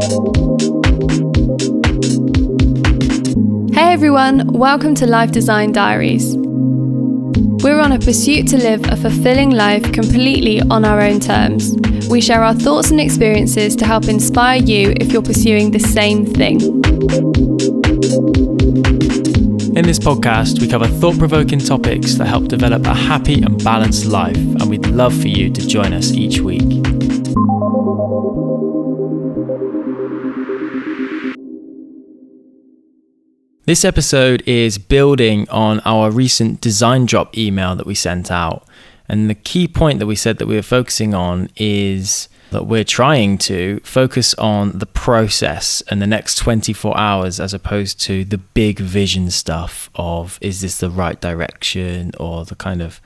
Hey everyone, welcome to Life Design Diaries. We're on a pursuit to live a fulfilling life completely on our own terms. We share our thoughts and experiences to help inspire you if you're pursuing the same thing. In this podcast, we cover thought-provoking topics that help develop a happy and balanced life, and we'd love for you to join us each week. This episode is building on our recent design drop email that we sent out. And the key point that we said that we were focusing on is that we're trying to focus on the process and the next 24 hours as opposed to the big vision stuff of, is this the right direction, or the kind of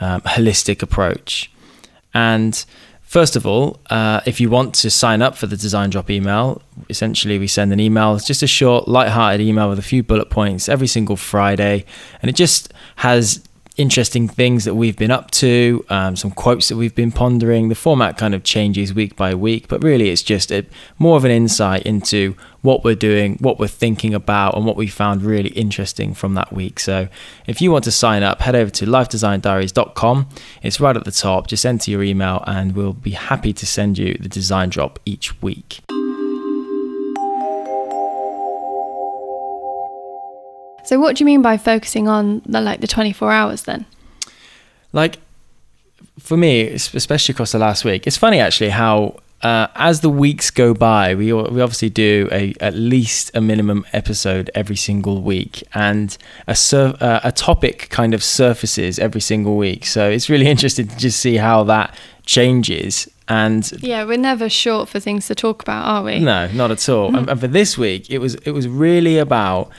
holistic approach. And first of all, if you want to sign up for the design drop email, essentially we send an email. It's just a short, light-hearted email with a few bullet points every single Friday. And it just has interesting things that we've been up to, some quotes that we've been pondering. The format kind of changes week by week, but really it's just more of an insight into what we're doing, what we're thinking about, and what we found really interesting from that week. So if you want to sign up, head over to lifedesigndiaries.com. It's right at the top. Just enter your email and we'll be happy to send you the design drop each week. So what do you mean by focusing on the 24 hours then? Like, for me, especially across the last week, it's funny actually how as the weeks go by, we obviously do at least a minimum episode every single week, and a topic kind of surfaces every single week. So it's really interesting to just see how that changes. And yeah, we're never short for things to talk about, are we? No, not at all. Mm-hmm. And for this week, it was really about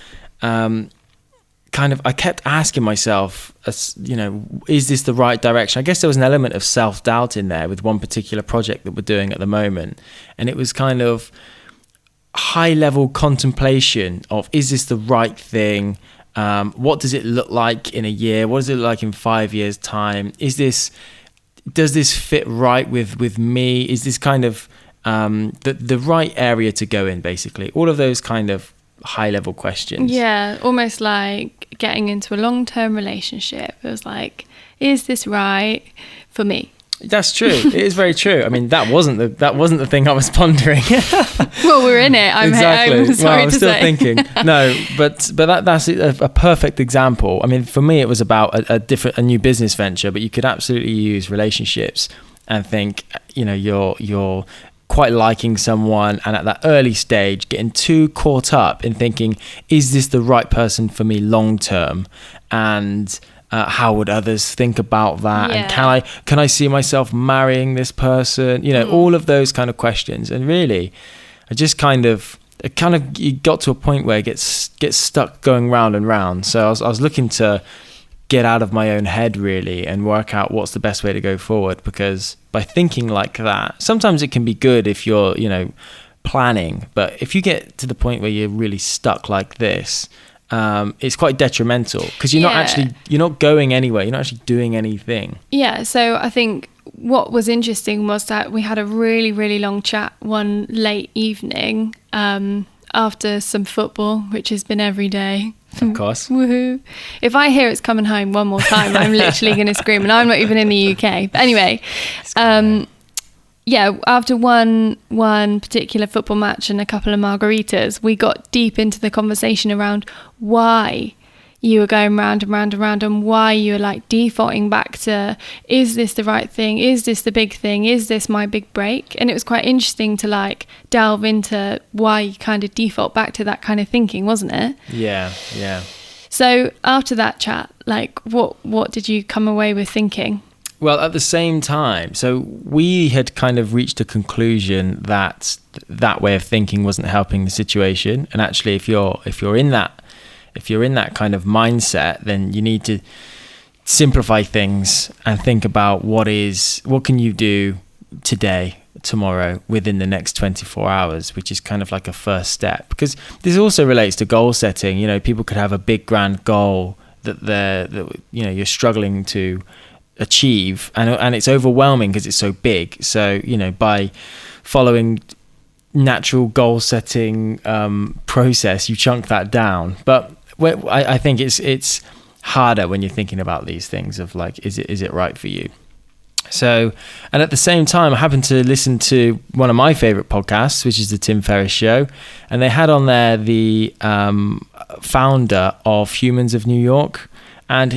I kept asking myself, is this the right direction? I guess there was an element of self-doubt in there with one particular project that we're doing at the moment. And it was kind of high-level contemplation of, is this the right thing? What does it look like in a year? What does it look like in 5 years' time? Does this fit right with me? Is this kind of the right area to go in, basically? All of those kind of high-level questions. Yeah, almost like getting into a long-term relationship. It was like, is this right for me? That's true. It is very true. I mean, that wasn't the thing I was pondering. Well, we're in it. I'm sorry I'm to still say. thinking. No, but that's a perfect example. I mean, for me, it was about a new business venture, but you could absolutely use relationships and think, you're quite liking someone, and at that early stage getting too caught up in thinking, is this the right person for me long term, and how would others think about that? Yeah. And can I see myself marrying this person? All of those kind of questions. And really I just you got to a point where it gets stuck going round and round. So I was looking to get out of my own head really and work out what's the best way to go forward, because by thinking like that, sometimes it can be good if you're planning, but if you get to the point where you're really stuck like this, it's quite detrimental, because you're not going anywhere, you're not actually doing anything. Yeah, so I think what was interesting was that we had a really, really long chat one late evening after some football, which has been every day. Of course. Woohoo. If I hear it's coming home one more time, I'm literally going to scream, and I'm not even in the UK. But anyway, after one particular football match and a couple of margaritas, we got deep into the conversation around why you were going round and round and round, and why you were like defaulting back to, is this the right thing? Is this the big thing? Is this my big break? And it was quite interesting to like delve into why you kind of default back to that kind of thinking, wasn't it? Yeah. So after that chat, like what did you come away with thinking? Well, at the same time, so we had kind of reached a conclusion that way of thinking wasn't helping the situation. And actually, if you're in that kind of mindset, then you need to simplify things and think about what can you do today, tomorrow, within the next 24 hours, which is kind of like a first step. Because this also relates to goal setting. People could have a big grand goal that you're struggling to achieve, and it's overwhelming because it's so big. So by following natural goal setting process, you chunk that down. But I think it's harder when you're thinking about these things of like, is it right for you? So, and at the same time, I happened to listen to one of my favorite podcasts, which is the Tim Ferris show. And they had on there the founder of Humans of New York. And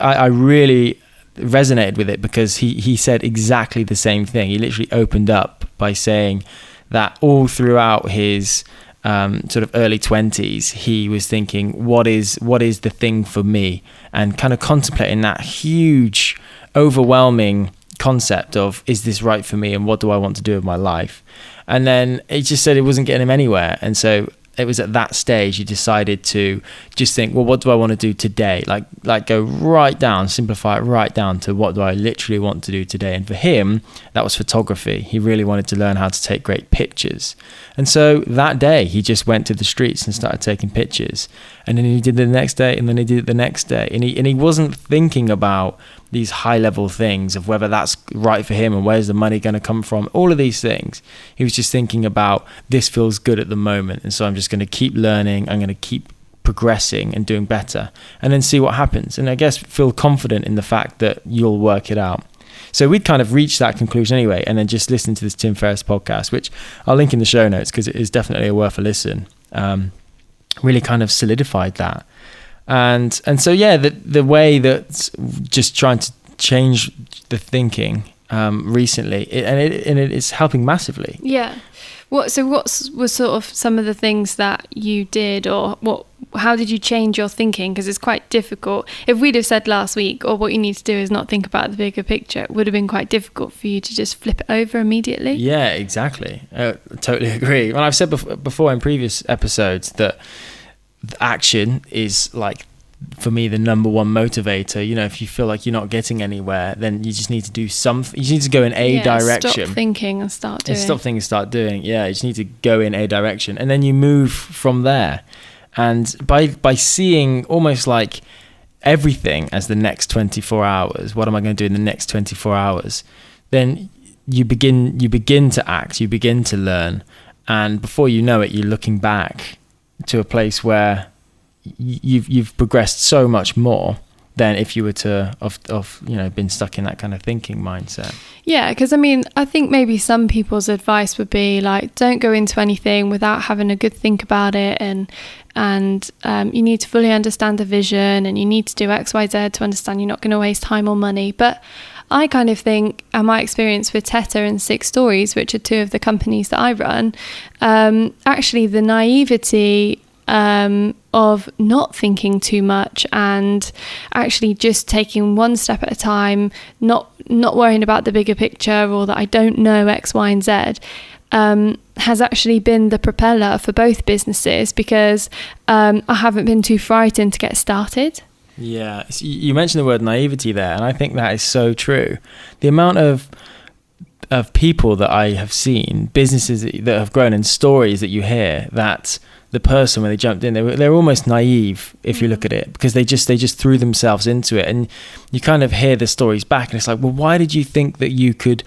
I really resonated with it because he said exactly the same thing. He literally opened up by saying that all throughout his sort of early 20s, he was thinking, what is the thing for me? And kind of contemplating that huge, overwhelming concept of, is this right for me, and what do I want to do with my life? And then he just said it wasn't getting him anywhere. And so it was at that stage he decided to just think, well, what do I want to do today? Like go right down, simplify it right down to what do I literally want to do today. And for him, that was photography. He really wanted to learn how to take great pictures. And so that day he just went to the streets and started taking pictures. And then he did it the next day, and then he did it the next day. And he wasn't thinking about these high level things of whether that's right for him and where's the money going to come from, all of these things. He was just thinking about, this feels good at the moment, and so I'm just going to keep learning, I'm going to keep progressing and doing better, and then see what happens. And I guess feel confident in the fact that you'll work it out. So we'd kind of reached that conclusion anyway, and then just listened to this Tim Ferris podcast, which I'll link in the show notes because it is definitely worth a listen. Really kind of solidified that. And so yeah, the way that just trying to change the thinking recently, it's helping massively. Yeah. What was sort of some of the things that you did, or how did you change your thinking? Because it's quite difficult. If we'd have said last week, or what you need to do is not think about the bigger picture, it would have been quite difficult for you to just flip it over immediately. Yeah, exactly. I totally agree. Well, I've said before in previous episodes that action is like, for me, the number one motivator. You know, if you feel like you're not getting anywhere, then you just need to do something. You just need to go in a direction. Stop thinking and start doing. Start doing. Yeah, you just need to go in a direction, and then you move from there. And by seeing almost like everything as the next 24 hours, what am I going to do in the next 24 hours? Then you begin to act. You begin to learn, and before you know it, you're looking back to a place where you've progressed so much more than if you were to have been stuck in that kind of thinking mindset. Yeah, because I mean, I think maybe some people's advice would be like, don't go into anything without having a good think about it, and you need to fully understand the vision, and you need to do X, Y, Z to understand you're not going to waste time or money. But I kind of think, and my experience with TETTA and 6 Stories, which are 2 of the companies that I run, actually the naivety of not thinking too much, and actually just taking one step at a time, not worrying about the bigger picture, or that I don't know X, Y, and Z, has actually been the propeller for both businesses, because I haven't been too frightened to get started. Yeah, you mentioned the word naivety there, and I think that is so true. The amount of people that I have seen, businesses that have grown, and stories that you hear, that the person, when they jumped in, they're almost naive if you look at it, because they just threw themselves into it, and you kind of hear the stories back, and it's like, well, why did you think that you could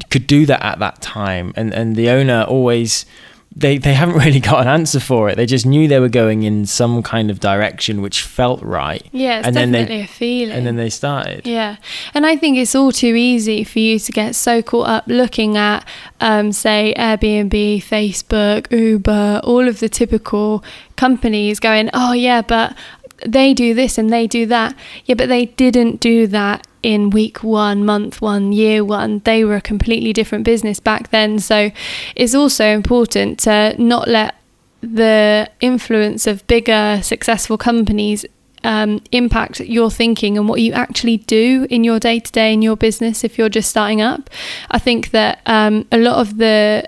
do that at that time? And the owner always, they haven't really got an answer for it. They just knew they were going in some kind of direction which felt right. Yeah, it's definitely a feeling. And then they started. Yeah. And I think it's all too easy for you to get so caught up looking at, say, Airbnb, Facebook, Uber, all of the typical companies going, oh yeah, but they do this and they do that. Yeah, but they didn't do that in week 1, month 1, year 1. They were a completely different business back then. So it's also important to not let the influence of bigger successful companies impact your thinking and what you actually do in your day-to-day in your business if you're just starting up. I think that a lot of the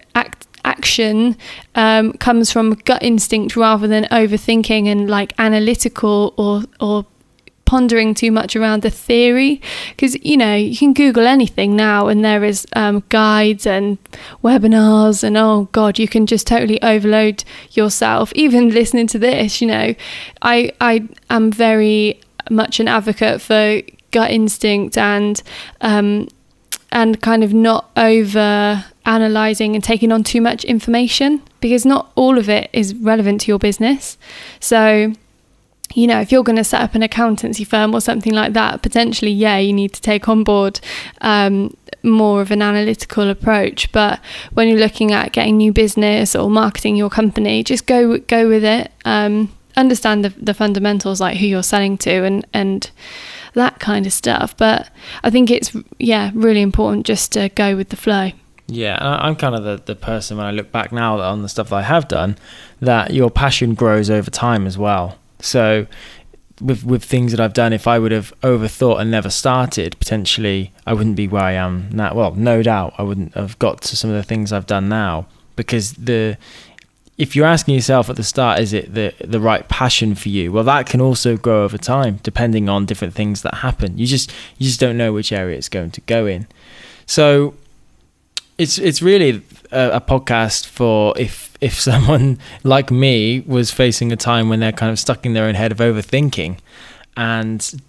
action comes from gut instinct rather than overthinking and like analytical or pondering too much around the theory, because you can Google anything now and there is guides and webinars, and oh god, you can just totally overload yourself. Even listening to this, I am very much an advocate for gut instinct and and kind of not over analysing and taking on too much information, because not all of it is relevant to your business. So, you know, if you're going to set up an accountancy firm or something like that, potentially, yeah, you need to take on board more of an analytical approach. But when you're looking at getting new business or marketing your company, just go with it. Understand the fundamentals, like who you're selling to and that kind of stuff. But I think it's, really important just to go with the flow. Yeah, I'm kind of the person, when I look back now on the stuff that I have done, that your passion grows over time as well. So with things that I've done, if I would have overthought and never started, potentially I wouldn't be where I am now. Well, no doubt I wouldn't have got to some of the things I've done now, because if you're asking yourself at the start, is it the right passion for you? Well, that can also grow over time, depending on different things that happen. You just don't know which area it's going to go in. So it's really a podcast for if someone like me was facing a time when they're kind of stuck in their own head of overthinking, and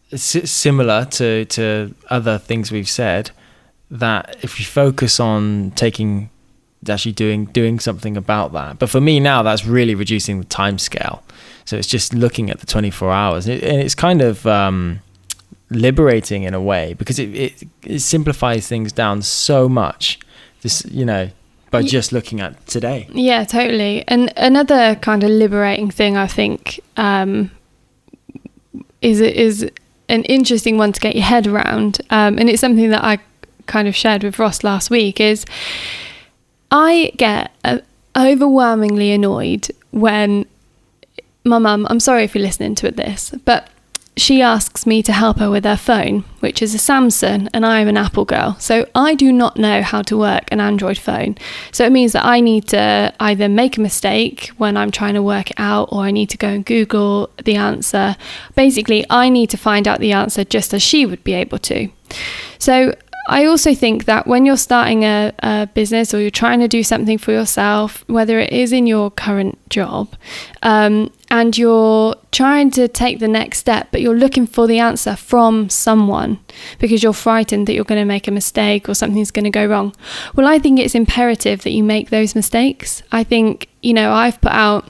it's similar to other things we've said, that if you focus on actually doing something about that. But for me now, that's really reducing the time scale. So it's just looking at the 24 hours, and it's kind of liberating in a way, because it simplifies things down so much, by just looking at today. Yeah, totally. And another kind of liberating thing, I think, is an interesting one to get your head around, and it's something that I kind of shared with Ross last week, is I get overwhelmingly annoyed when my mum, I'm sorry if you're listening to this, but she asks me to help her with her phone, which is a Samsung, and I'm an Apple girl. So I do not know how to work an Android phone. So it means that I need to either make a mistake when I'm trying to work it out, or I need to go and Google the answer. Basically, I need to find out the answer just as she would be able to. So I also think that when you're starting a business, or you're trying to do something for yourself, whether it is in your current job, and you're trying to take the next step, but you're looking for the answer from someone because you're frightened that you're going to make a mistake or something's going to go wrong. Well, I think it's imperative that you make those mistakes. I think, I've put out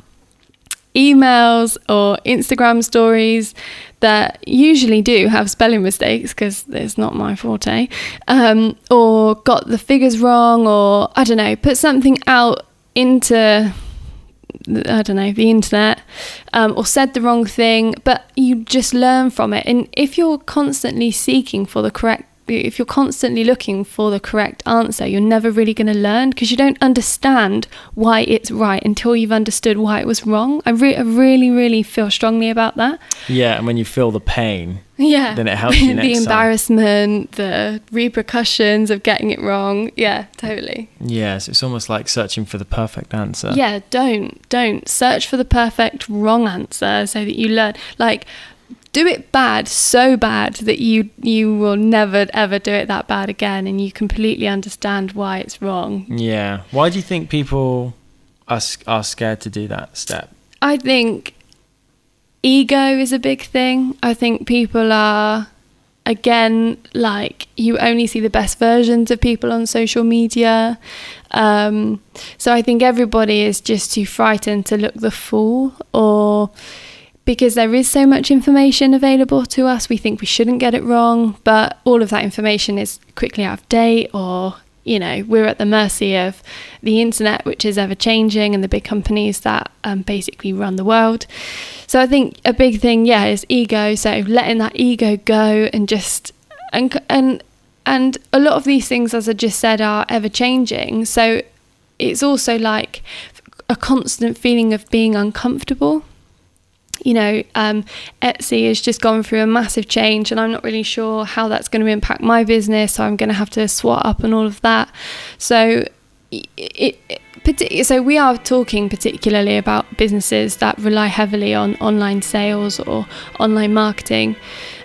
emails or Instagram stories that usually do have spelling mistakes, because it's not my forte, or got the figures wrong, or I don't know, put something out into the internet, or said the wrong thing, but you just learn from it. And if you're constantly if you're constantly looking for the correct answer, you're never really going to learn, because you don't understand why it's right until you've understood why it was wrong. I really, really feel strongly about that. Yeah, and when you feel the pain, then it helps you next time. The embarrassment, the repercussions of getting it wrong. Yeah, totally. Yeah, so it's almost like searching for the perfect answer. Yeah, don't search for the perfect wrong answer so that you learn. Like, do it bad, so bad that you will never ever do it that bad again, and you completely understand why it's wrong. Yeah. Why do you think people are scared to do that step? I think ego is a big thing. I think people are, again, like, you only see the best versions of people on social media. So I think everybody is just too frightened to look the fool, or because there is so much information available to us, we think we shouldn't get it wrong, but all of that information is quickly out of date, or, we're at the mercy of the internet, which is ever changing, and the big companies that basically run the world. So I think a big thing, is ego. So letting that ego go, and just, and a lot of these things, as I just said, are ever changing. So it's also like a constant feeling of being uncomfortable. Etsy has just gone through a massive change, and I'm not really sure how that's going to impact my business, so I'm going to have to swat up and all of that. So so we are talking particularly about businesses that rely heavily on online sales or online marketing,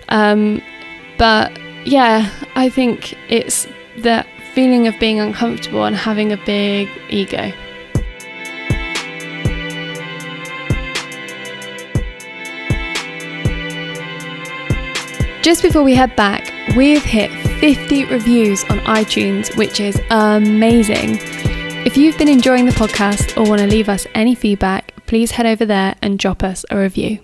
but I think it's that feeling of being uncomfortable and having a big ego. Just before we head back, We've hit 50 reviews on iTunes, which is amazing. If you've been enjoying the podcast or want to leave us any feedback, please head over there and drop us a review.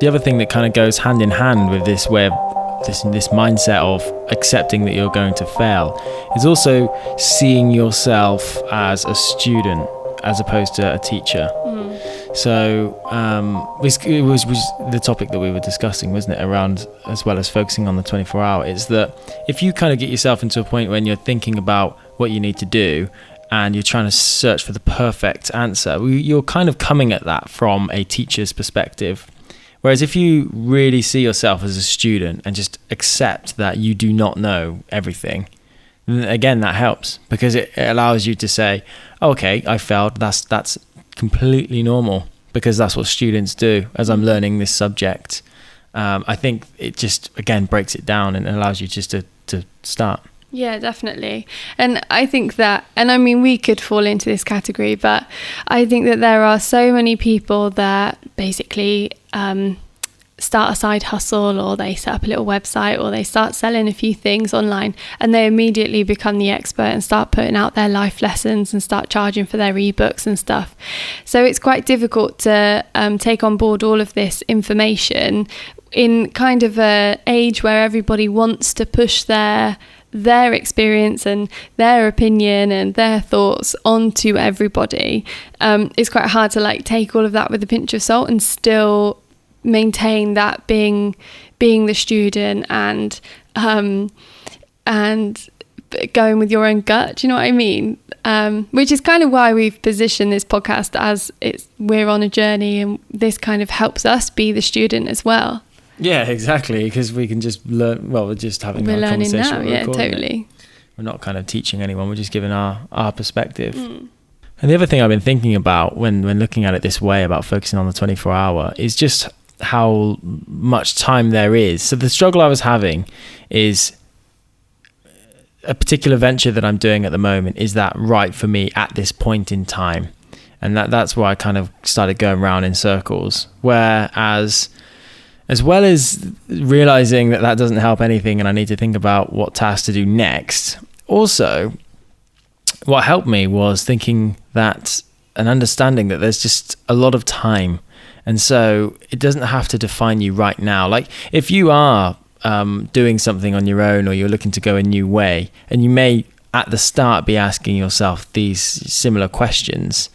The other thing that kind of goes hand in hand with this way of this mindset of accepting that you're going to fail is also seeing yourself as a student as opposed to a teacher. So it was the topic that we were discussing, wasn't it, around, as well as focusing on the 24-hour, is that if you kind of get yourself into a point when you're thinking about what you need to do and you're trying to search for the perfect answer, you're kind of coming at that from a teacher's perspective. Whereas if you really see yourself as a student and just accept that you do not know everything, then again, that helps, because it allows you to say, okay, I failed. That's completely normal, because that's what students do as I'm learning this subject. I think it just, again, breaks it down and allows you just to start. Yeah, definitely. And I think that, and I mean, we could fall into this category, but I think that there are so many people that basically start a side hustle, or they set up a little website, or they start selling a few things online, and they immediately become the expert and start putting out their life lessons and start charging for their ebooks and stuff. So it's quite difficult to take on board all of this information in kind of a age where everybody wants to push their experience and their opinion and their thoughts onto everybody. It's quite hard to like take all of that with a pinch of salt and still maintain that being the student and going with your own gut. Do you know what I mean? Which is kind of why we've positioned this podcast as we're on a journey, and this kind of helps us be the student as well. Yeah, exactly, because we can just learn. Well, we're just having a conversation. Now, yeah, totally. We're not kind of teaching anyone. We're just giving our perspective. And the other thing I've been thinking about when looking at it this way, about focusing on the 24-hour, is just how much time there is. So the struggle I was having is a particular venture that I'm doing at the moment. Is that right for me at this point in time? And that's where I kind of started going around in circles. Whereas, as well as realizing that doesn't help anything and I need to think about what tasks to do next, also what helped me was thinking that and understanding that there's just a lot of time. And so it doesn't have to define you right now. Like if you are doing something on your own, or you're looking to go a new way, and you may at the start be asking yourself these similar questions,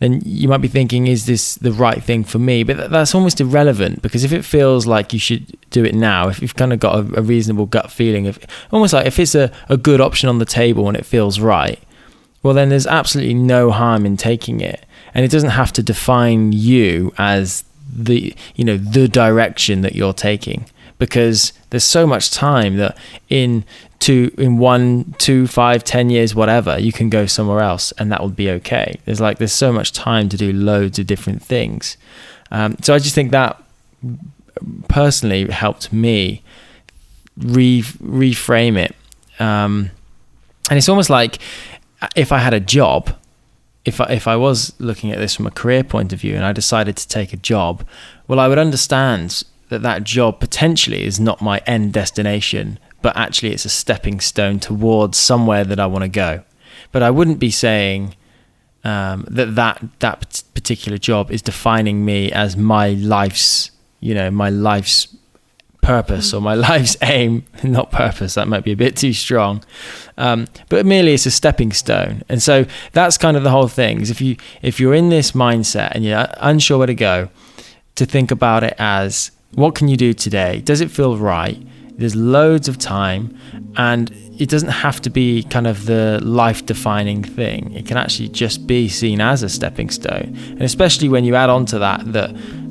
then you might be thinking, is this the right thing for me? But that's almost irrelevant, because if it feels like you should do it now, if you've kind of got a reasonable gut feeling, of almost like if it's a good option on the table and it feels right, well, then there's absolutely no harm in taking it. And it doesn't have to define you as the direction that you're taking, because there's so much time that in 1, 2, 5, 10 years, whatever, you can go somewhere else and that will be okay. There's so much time to do loads of different things. So I just think that personally helped me reframe it. And it's almost like if I had a job, if I was looking at this from a career point of view and I decided to take a job, well, I would understand that job potentially is not my end destination, but actually it's a stepping stone towards somewhere that I want to go. But I wouldn't be saying that particular job is defining me as my life's purpose or my life's aim. Not purpose, that might be a bit too strong, but merely it's a stepping stone. And so that's kind of the whole thing, is if you're in this mindset and you're unsure where to go, to think about it as, what can you do today? Does it feel right? There's loads of time, and it doesn't have to be kind of the life-defining thing. It can actually just be seen as a stepping stone. And especially when you add on to that,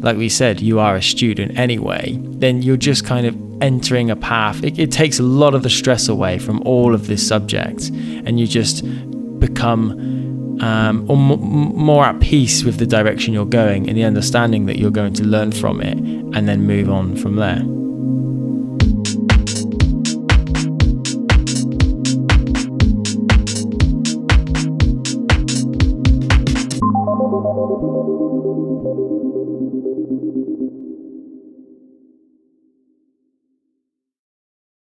like we said, you are a student anyway, then you're just kind of entering a path. It takes a lot of the stress away from all of this subject, and you just become more at peace with the direction you're going and the understanding that you're going to learn from it and then move on from there.